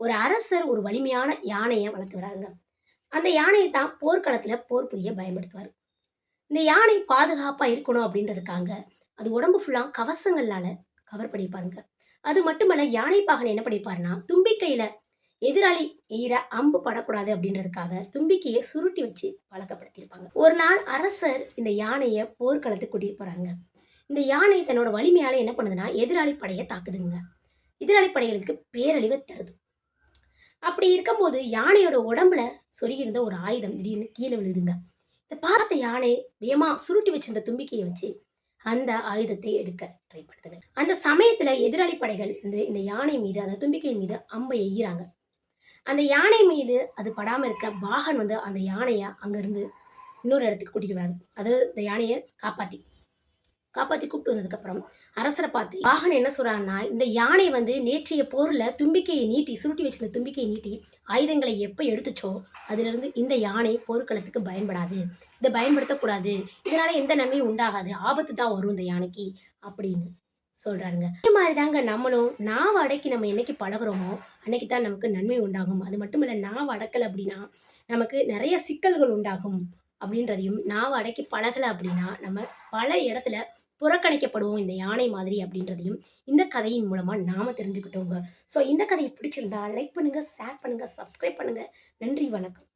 ஒரு அரசர் ஒரு வலிமையான யானையை வளர்த்து வராங்க. அந்த யானையை தான் போர்க்களத்துல போர் புரிய பயன்படுத்துவார். இந்த யானை பாதுகாப்பா இருக்கணும் அப்படின்றதுக்காக அது உடம்பு ஃபுல்லா கவசங்களால கவர் பண்ணியிருப்பாருங்க. அது மட்டுமல்ல யானை பாகன் என்ன பண்ணியிருப்பாருன்னா, தும்பிக்கையில எதிராளி எய்கிற அம்பு படக்கூடாது அப்படின்றதுக்காக தும்பிக்கையை சுருட்டி வச்சு பழக்கப்படுத்தியிருப்பாங்க. ஒரு நாள் அரசர் இந்த யானையை போர்க்களத்துக்கு கூட்டிட்டு போறாங்க. இந்த யானை தன்னோட வலிமையால என்ன பண்ணுதுன்னா, எதிராளி படையை தாக்குதுங்க. எதிராளி படைகளுக்கு பேரழிவை தருது. அப்படி இருக்கும்போது யானையோட உடம்புல சொருகியிருந்த ஒரு ஆயுதம் திடீர்னு கீழே விழுதுங்க. இத பார்த்த யானை வேகமா சுருட்டி வச்சிருந்த தும்பிக்கையை வச்சு அந்த ஆயுதத்தை எடுக்க ட்ரை பண்ணுதுங்க. அந்த சமயத்துல எதிராளி படைகள் வந்து இந்த யானை மீது அந்த தும்பிக்கை மீது அம்பை எய்கிறாங்க. அந்த யானை மீது அது படாம இருக்க பாகன் வந்து அந்த யானைய அங்கிருந்து இன்னொரு இடத்துக்கு கூட்டிட்டு வராரு. அதாவது இந்த யானைய காப்பாத்தி காப்பாத்தி கூப்பிட்டு வந்ததுக்கப்புறம் அரசரை பார்த்து வாகன் என்ன சொல்றாருன்னா, இந்த யானை வந்து நேற்றைய போர்ல தும்பிக்கையை நீட்டி சுருட்டி வச்சிருந்த தும்பிக்கையை நீட்டி ஆயுதங்களை எப்ப எடுத்துச்சோ அதிலிருந்து இந்த யானை போர்க்களத்துக்கு பயன்படாது. இதை பயன்படுத்தக்கூடாது. இதனால எந்த நன்மையும் உண்டாகாது. ஆபத்து தான் வரும் இந்த யானைக்கு அப்படின்னு சொல்றாருங்க. இதே மாதிரி தாங்க நம்மளும் நாவ அடக்கி நம்ம என்னைக்கு பழகுறோமோ அன்னைக்கு தான் நமக்கு நன்மை உண்டாகும். அது மட்டும் இல்ல, நாவ அடக்கல அப்படின்னா நமக்கு நிறைய சிக்கல்கள் உண்டாகும் அப்படின்றதையும், நாவ அடக்கி பழகல அப்படின்னா நம்ம பல இடத்துல புறக்கணிக்கப்படுவோம் இந்த யானை மாதிரி அப்படின்றதையும் இந்த கதையின் மூலமா நாம தெரிஞ்சுக்கிட்டோங்க. ஸோ இந்த கதையை பிடிச்சிருந்தா லைக் பண்ணுங்க, ஷேர் பண்ணுங்க, சப்ஸ்கிரைப் பண்ணுங்க. நன்றி, வணக்கம்.